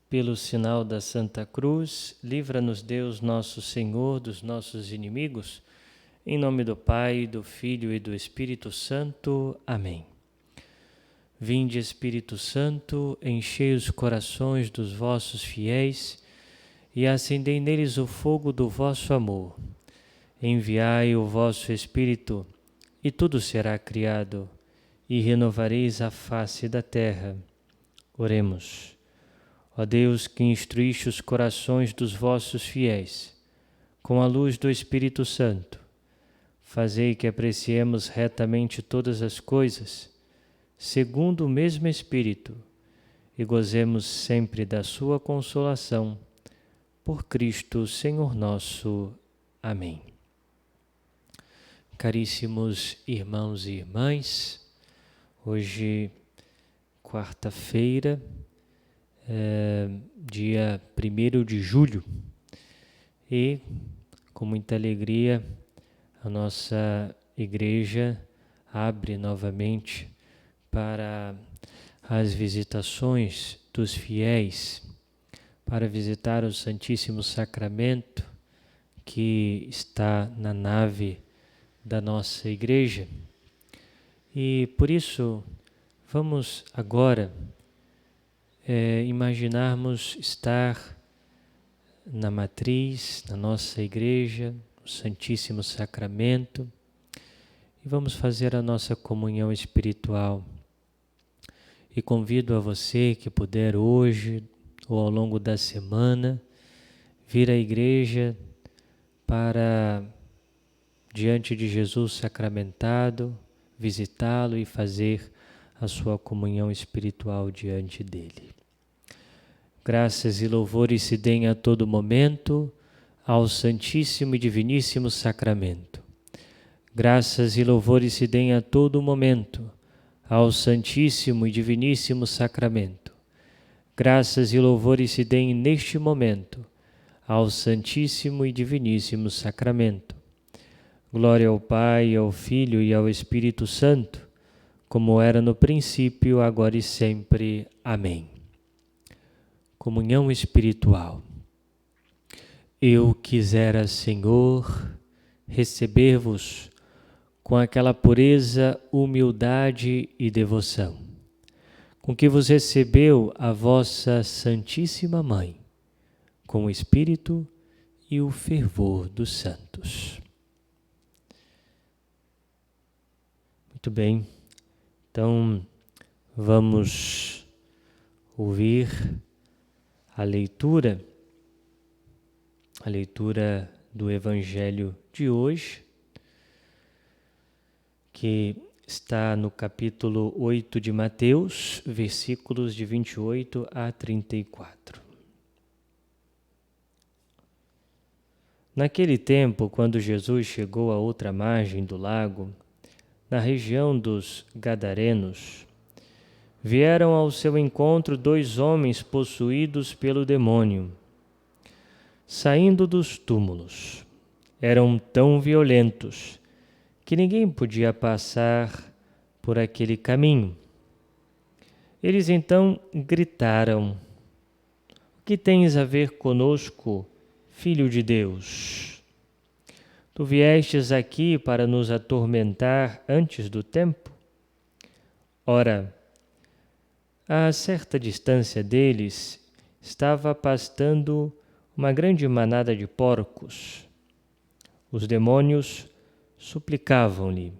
Pelo sinal da Santa Cruz, livra-nos Deus nosso Senhor dos nossos inimigos. Em nome do Pai, do Filho e do Espírito Santo. Amém. Vinde, Espírito Santo, enchei os corações dos vossos fiéis e acendei neles o fogo do vosso amor. Enviai o vosso Espírito, e tudo será criado, e renovareis a face da terra. Oremos. Ó Deus, que instruíste os corações dos vossos fiéis, com a luz do Espírito Santo, fazei que apreciemos retamente todas as coisas, segundo o mesmo Espírito, e gozemos sempre da sua consolação. Por Cristo, Senhor nosso. Amém. Caríssimos irmãos e irmãs, hoje, quarta-feira, dia 1º de julho, e com muita alegria a nossa igreja abre novamente para as visitações dos fiéis, para visitar o Santíssimo Sacramento que está na nave da nossa igreja. E por isso vamos agora imaginarmos estar na matriz, na nossa igreja, no Santíssimo Sacramento, e vamos fazer a nossa comunhão espiritual. E convido a você que puder hoje ou ao longo da semana vir à igreja para, diante de Jesus sacramentado, visitá-lo e fazer a sua comunhão espiritual diante dele. Graças e louvores se deem a todo momento ao Santíssimo e Diviníssimo Sacramento. Graças e louvores se deem a todo momento ao Santíssimo e Diviníssimo Sacramento. Graças e louvores se deem neste momento ao Santíssimo e Diviníssimo Sacramento. Glória ao Pai, ao Filho e ao Espírito Santo, como era no princípio, agora e sempre. Amém. Comunhão espiritual. Eu quisera, Senhor, receber-vos com aquela pureza, humildade e devoção, com que vos recebeu a vossa Santíssima Mãe, com o Espírito e o fervor dos santos. Muito bem, então vamos ouvir a leitura do Evangelho de hoje, que está no capítulo 8 de Mateus, versículos de 28 a 34. Naquele tempo, quando Jesus chegou à outra margem do lago, na região dos Gadarenos, vieram ao seu encontro 2 homens possuídos pelo demônio. Saindo dos túmulos, eram tão violentos que ninguém podia passar por aquele caminho. Eles então gritaram: "O que tens a ver conosco, Filho de Deus? Tu viestes aqui para nos atormentar antes do tempo?" Ora, a certa distância deles estava pastando uma grande manada de porcos. Os demônios suplicavam-lhe: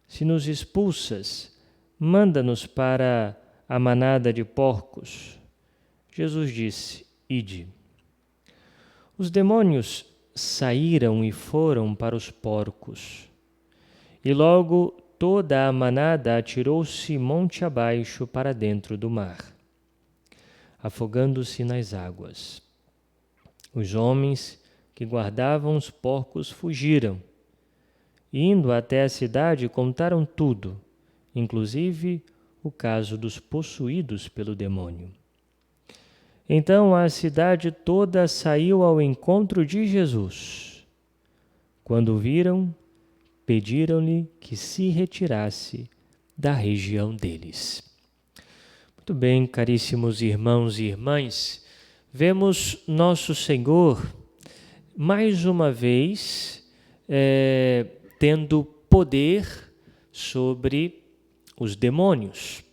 "Se nos expulsas, manda-nos para a manada de porcos." Jesus disse: "Ide." Os demônios saíram e foram para os porcos. E logo toda a manada atirou-se monte abaixo para dentro do mar, afogando-se nas águas. Os homens que guardavam os porcos fugiram, e indo até a cidade contaram tudo, inclusive o caso dos possuídos pelo demônio. Então a cidade toda saiu ao encontro de Jesus. Quando o viram, pediram-lhe que se retirasse da região deles. Muito bem, caríssimos irmãos e irmãs, vemos nosso Senhor mais uma vez tendo poder sobre os demônios.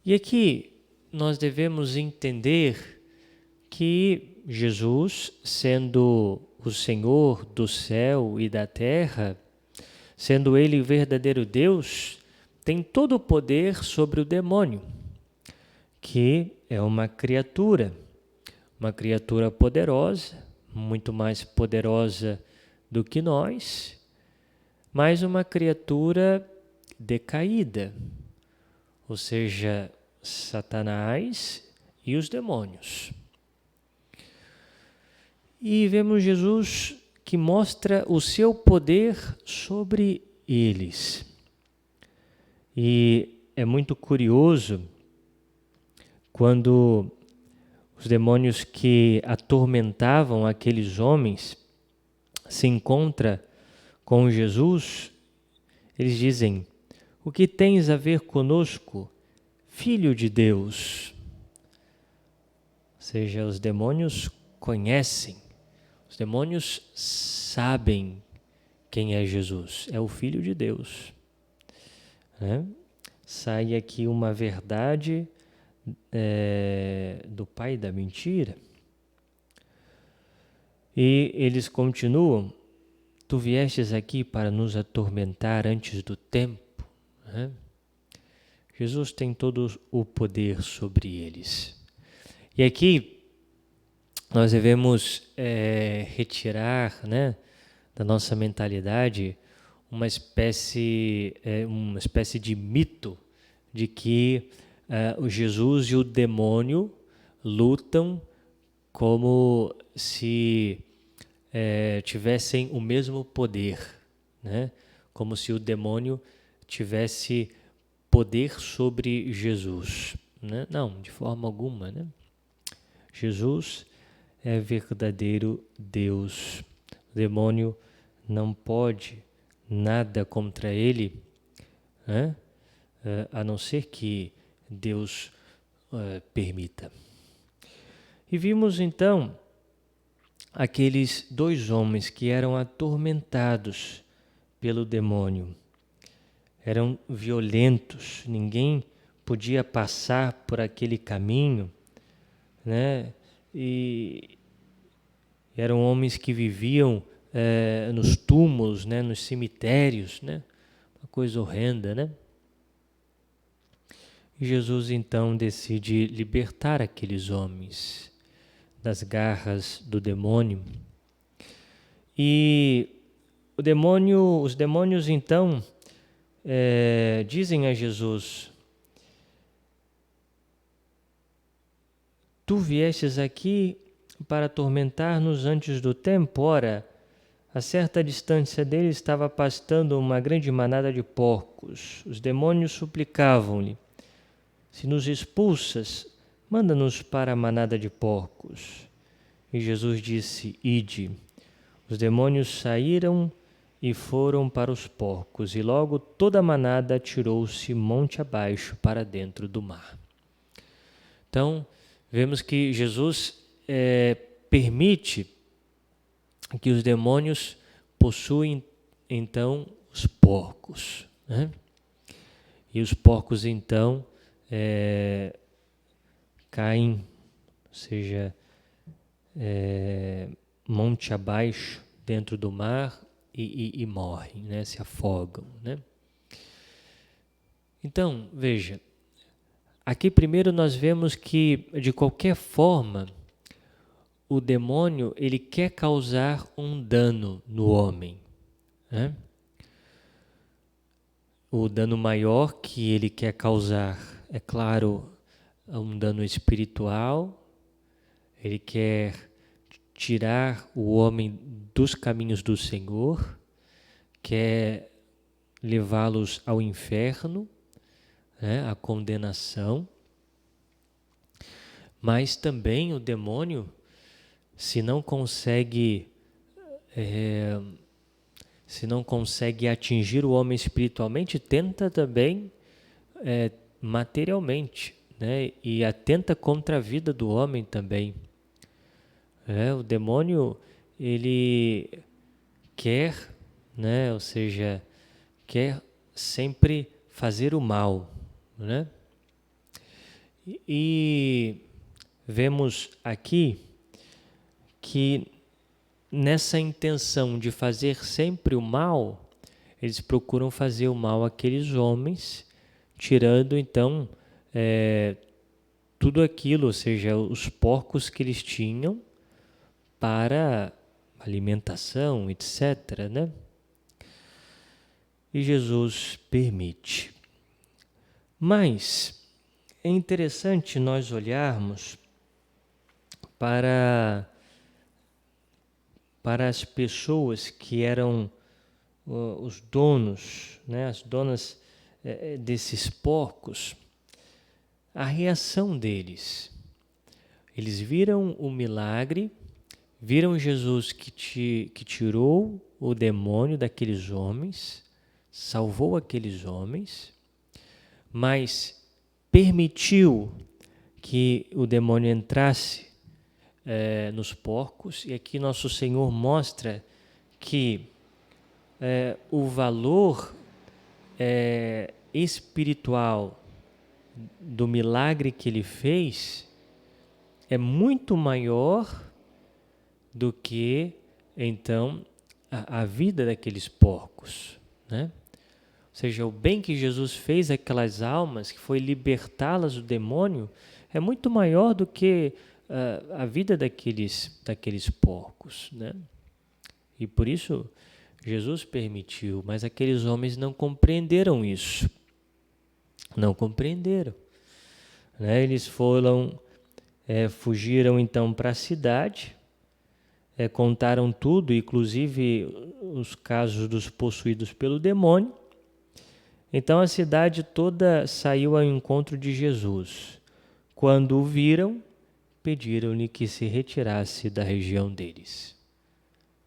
E aqui nós devemos entender que Jesus, sendo o Senhor do céu e da terra, sendo Ele o verdadeiro Deus, tem todo o poder sobre o demônio, que é uma criatura poderosa, muito mais poderosa do que nós, mas uma criatura decaída, ou seja, Satanás e os demônios. E vemos Jesus que mostra o seu poder sobre eles. E é muito curioso quando os demônios que atormentavam aqueles homens se encontram com Jesus, eles dizem: "O que tens a ver conosco, Filho de Deus?" Ou seja, os demônios conhecem, os demônios sabem quem é Jesus, é o Filho de Deus. Sai aqui uma verdade do pai da mentira. E eles continuam: "Tu viestes aqui para nos atormentar antes do tempo." Jesus tem todo o poder sobre eles. E aqui nós devemos retirar, da nossa mentalidade uma espécie de mito de que o Jesus e o demônio lutam como se tivessem o mesmo poder, como se o demônio tivesse poder sobre Jesus. Não, de forma alguma. Jesus é verdadeiro Deus. O demônio não pode nada contra ele, a não ser que Deus permita. E vimos então aqueles dois homens que eram atormentados pelo demônio. Eram violentos, ninguém podia passar por aquele caminho, E eram homens que viviam nos túmulos, nos cemitérios, uma coisa horrenda, E Jesus então decide libertar aqueles homens das garras do demônio. E os demônios então dizem a Jesus: "Tu viestes aqui para atormentar-nos antes do tempo? Ora, a certa distância dele estava pastando uma grande manada de porcos. Os demônios suplicavam-lhe: Se nos expulsas, manda-nos para a manada de porcos." E Jesus disse: "Ide." Os demônios saíram e foram para os porcos, e logo toda a manada atirou-se monte abaixo para dentro do mar. Então, vemos que Jesus permite que os demônios possuem então os porcos. E os porcos então caem, ou seja, monte abaixo dentro do mar e morrem, se afogam. Então, veja, aqui primeiro nós vemos que, de qualquer forma, o demônio ele quer causar um dano no homem. O dano maior que ele quer causar, é claro, um dano espiritual. Ele quer tirar o homem dos caminhos do Senhor, quer levá-los ao inferno, à condenação. Mas também o demônio, se não consegue atingir o homem espiritualmente, tenta também materialmente, né? E atenta contra a vida do homem também. O demônio, ele quer, né? Ou seja, quer sempre fazer o mal, né? E vemos aqui que nessa intenção de fazer sempre o mal, eles procuram fazer o mal àqueles homens, tirando então tudo aquilo, ou seja, os porcos que eles tinham para alimentação, etc., né? E Jesus permite. Mas é interessante nós olharmos para as pessoas que eram os donos, né, as donas desses porcos, a reação deles. Eles viram o milagre, viram Jesus que tirou o demônio daqueles homens, salvou aqueles homens, mas permitiu que o demônio entrasse nos porcos. E aqui nosso Senhor mostra que o valor espiritual do milagre que ele fez é muito maior do que, então, a vida daqueles porcos, né? Ou seja, o bem que Jesus fez àquelas almas, que foi libertá-las do demônio, é muito maior do que a vida daqueles porcos, né? E por isso Jesus permitiu, mas aqueles homens não compreenderam isso. Não compreenderam, né? Eles fugiram então para a cidade, contaram tudo, inclusive os casos dos possuídos pelo demônio. Então a cidade toda saiu ao encontro de Jesus. Quando o viram, pediram-lhe que se retirasse da região deles.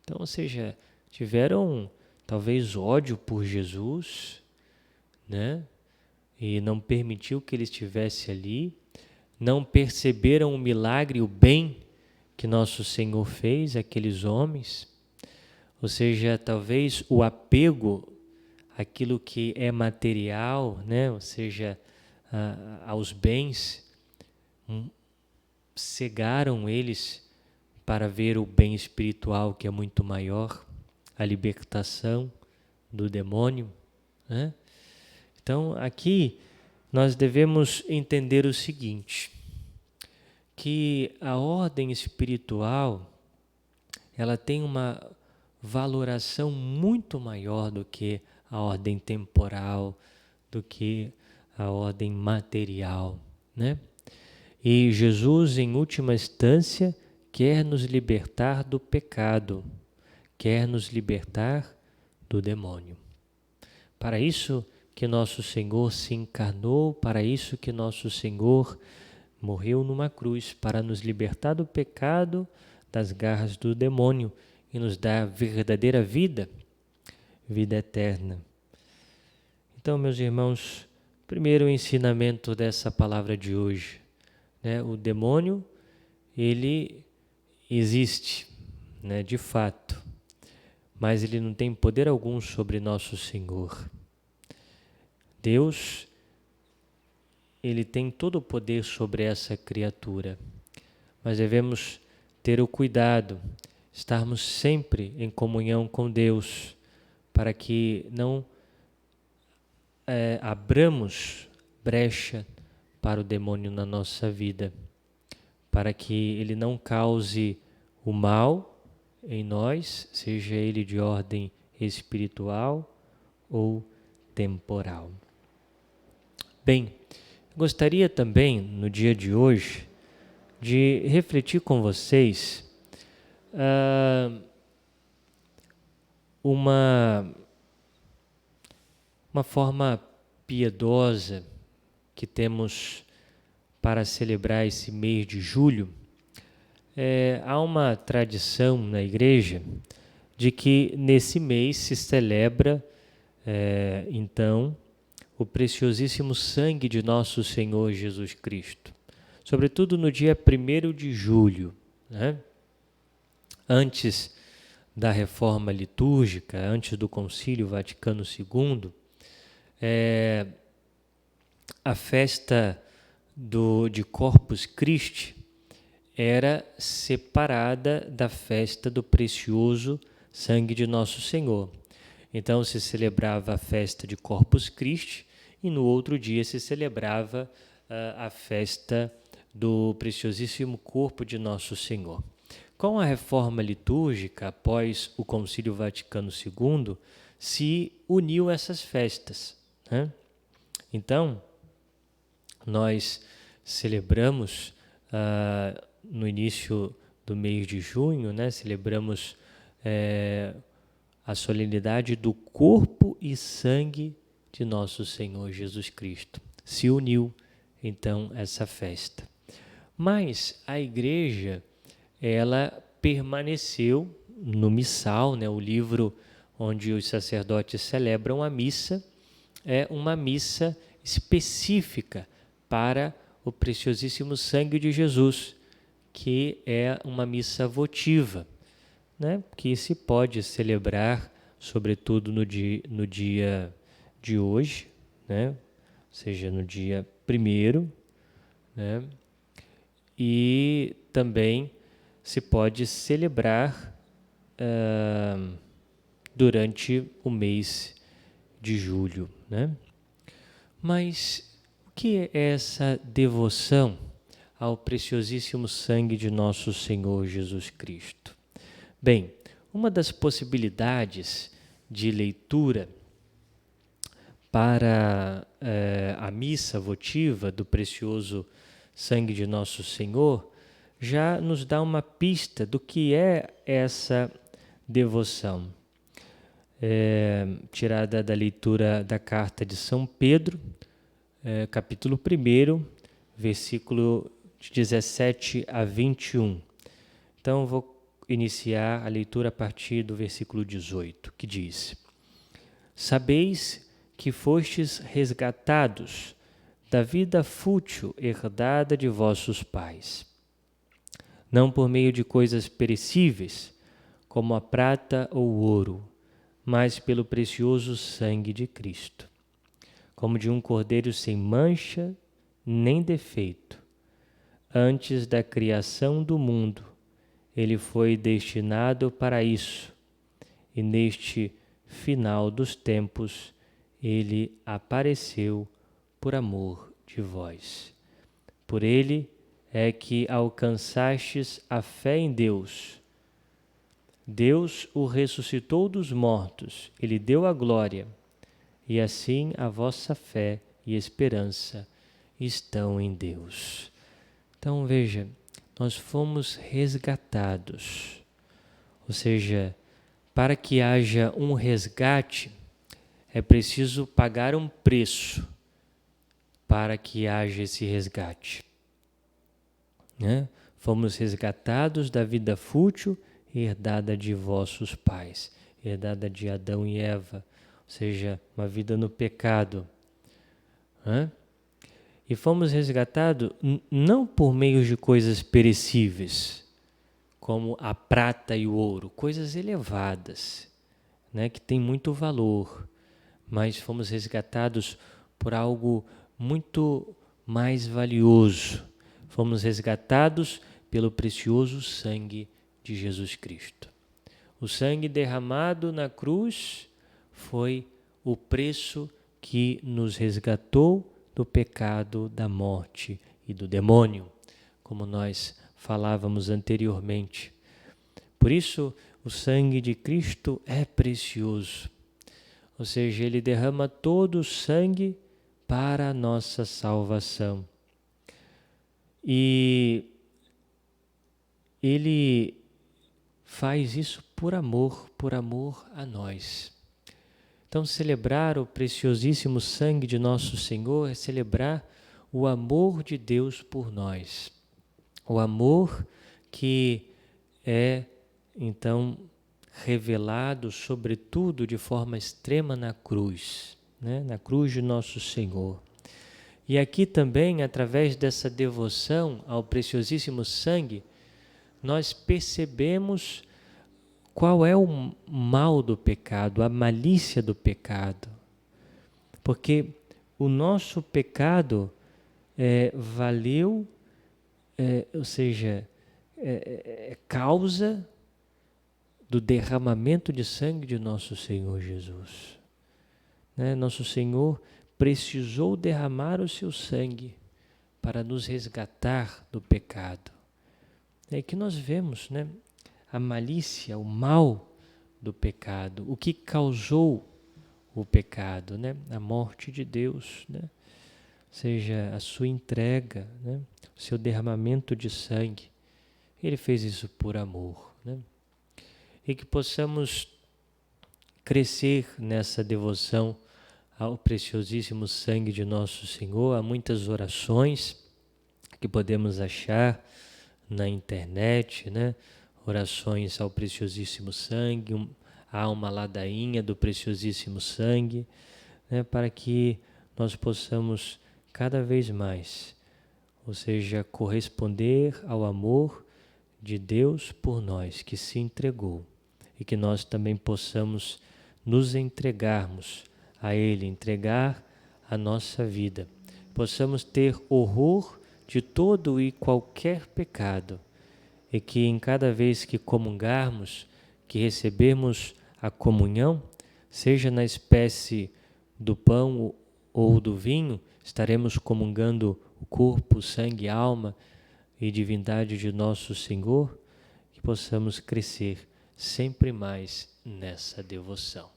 Então, ou seja, tiveram talvez ódio por Jesus, né? E não permitiu que ele estivesse ali, não perceberam o milagre, o bem que nosso Senhor fez àqueles homens. Ou seja, talvez o apego àquilo que é material, né? Ou seja, aos bens, cegaram eles para ver o bem espiritual, que é muito maior, a libertação do demônio, né? Então, aqui nós devemos entender o seguinte, que a ordem espiritual, ela tem uma valoração muito maior do que a ordem temporal, do que a ordem material, né? E Jesus, em última instância, quer nos libertar do pecado, quer nos libertar do demônio. Para isso que nosso Senhor se encarnou, para isso que nosso Senhor morreu numa cruz, para nos libertar do pecado, das garras do demônio e nos dar verdadeira vida, vida eterna. Então, meus irmãos, primeiro o ensinamento dessa palavra de hoje, né? O demônio, ele existe, né, de fato, mas ele não tem poder algum sobre nosso Senhor. Deus, ele tem todo o poder sobre essa criatura, mas devemos ter o cuidado, estarmos sempre em comunhão com Deus, para que não abramos brecha para o demônio na nossa vida, para que ele não cause o mal em nós, seja ele de ordem espiritual ou temporal. Bem, gostaria também, no dia de hoje, de refletir com vocês uma forma piedosa que temos para celebrar esse mês de julho. Há uma tradição na igreja de que nesse mês se celebra, então, o preciosíssimo sangue de nosso Senhor Jesus Cristo, sobretudo no dia 1º de julho, né? Antes da reforma litúrgica, antes do Concílio Vaticano II, a festa de Corpus Christi era separada da festa do precioso sangue de Nosso Senhor. Então se celebrava a festa de Corpus Christi e no outro dia se celebrava a festa do preciosíssimo corpo de Nosso Senhor. Com a reforma litúrgica, após o Concílio Vaticano II, se uniu essas festas, né? Então, nós celebramos no início do mês de junho, né? Celebramos a solenidade do corpo e sangue de nosso Senhor Jesus Cristo. Se uniu, então, essa festa. Mas a Igreja, ela permaneceu no missal, né? O livro onde os sacerdotes celebram a missa é uma missa específica para o preciosíssimo sangue de Jesus, que é uma missa votiva, né? Que se pode celebrar, sobretudo no dia de hoje, né? Ou seja, no dia 1º, né? E também se pode celebrar durante o mês de julho, né? Mas o que é essa devoção ao preciosíssimo sangue de nosso Senhor Jesus Cristo? Bem, uma das possibilidades de leitura para a missa votiva do precioso sangue de nosso Senhor já nos dá uma pista do que é essa devoção. Tirada da leitura da carta de São Pedro, capítulo 1, versículo de 17 a 21. Então, vou iniciar a leitura a partir do versículo 18, que diz: Sabeis que fostes resgatados da vida fútil herdada de vossos pais, não por meio de coisas perecíveis, como a prata ou o ouro, mas pelo precioso sangue de Cristo, como de um cordeiro sem mancha nem defeito. Antes da criação do mundo, ele foi destinado para isso, e neste final dos tempos, ele apareceu por amor de vós. Por ele é que alcançastes a fé em Deus. Deus o ressuscitou dos mortos, ele deu a glória, e assim a vossa fé e esperança estão em Deus. Então veja, nós fomos resgatados, ou seja, para que haja um resgate, é preciso pagar um preço para que haja esse resgate, né? Fomos resgatados da vida fútil herdada de vossos pais, herdada de Adão e Eva, ou seja, uma vida no pecado, né? E fomos resgatados não por meio de coisas perecíveis, como a prata e o ouro, coisas elevadas, né, que têm muito valor, mas fomos resgatados por algo muito mais valioso. Fomos resgatados pelo precioso sangue de Jesus Cristo. O sangue derramado na cruz foi o preço que nos resgatou do pecado, da morte e do demônio, como nós falávamos anteriormente. Por isso, o sangue de Cristo é precioso, ou seja, ele derrama todo o sangue para a nossa salvação. E ele faz isso por amor a nós. Então, celebrar o preciosíssimo sangue de nosso Senhor é celebrar o amor de Deus por nós. O amor que é, então, revelado, sobretudo, de forma extrema na cruz. né? Na cruz de nosso Senhor. E aqui também, através dessa devoção ao preciosíssimo sangue, nós percebemos qual é o mal do pecado, a malícia do pecado. Porque o nosso pecado valeu, ou seja, causa do derramamento de sangue de nosso Senhor Jesus. Né? Nosso Senhor precisou derramar o seu sangue para nos resgatar do pecado. É que nós vemos, né, a malícia, o mal do pecado, o que causou o pecado, né? A morte de Deus, né? Ou seja, a sua entrega, né? O seu derramamento de sangue. Ele fez isso por amor, né? E que possamos crescer nessa devoção ao preciosíssimo sangue de nosso Senhor. Há muitas orações que podemos achar na internet, né? Orações ao preciosíssimo sangue, há uma ladainha do preciosíssimo sangue, né? Para que nós possamos cada vez mais, ou seja, corresponder ao amor de Deus por nós, que se entregou, e que nós também possamos nos entregarmos a Ele, entregar a nossa vida. Possamos ter horror de todo e qualquer pecado, e que em cada vez que comungarmos, que recebermos a comunhão, seja na espécie do pão ou do vinho, estaremos comungando o corpo, sangue, alma e divindade de nosso Senhor, que possamos crescer sempre mais nessa devoção.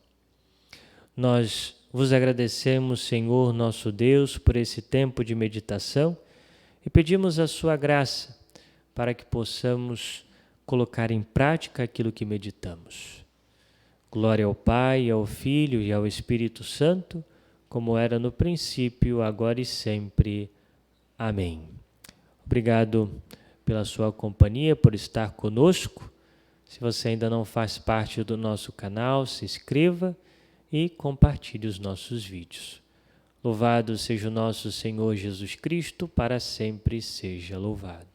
Nós vos agradecemos, Senhor nosso Deus, por esse tempo de meditação e pedimos a sua graça para que possamos colocar em prática aquilo que meditamos. Glória ao Pai, ao Filho e ao Espírito Santo, como era no princípio, agora e sempre. Amém. Obrigado pela sua companhia, por estar conosco. Se você ainda não faz parte do nosso canal, se inscreva e compartilhe os nossos vídeos. Louvado seja o nosso Senhor Jesus Cristo, para sempre seja louvado.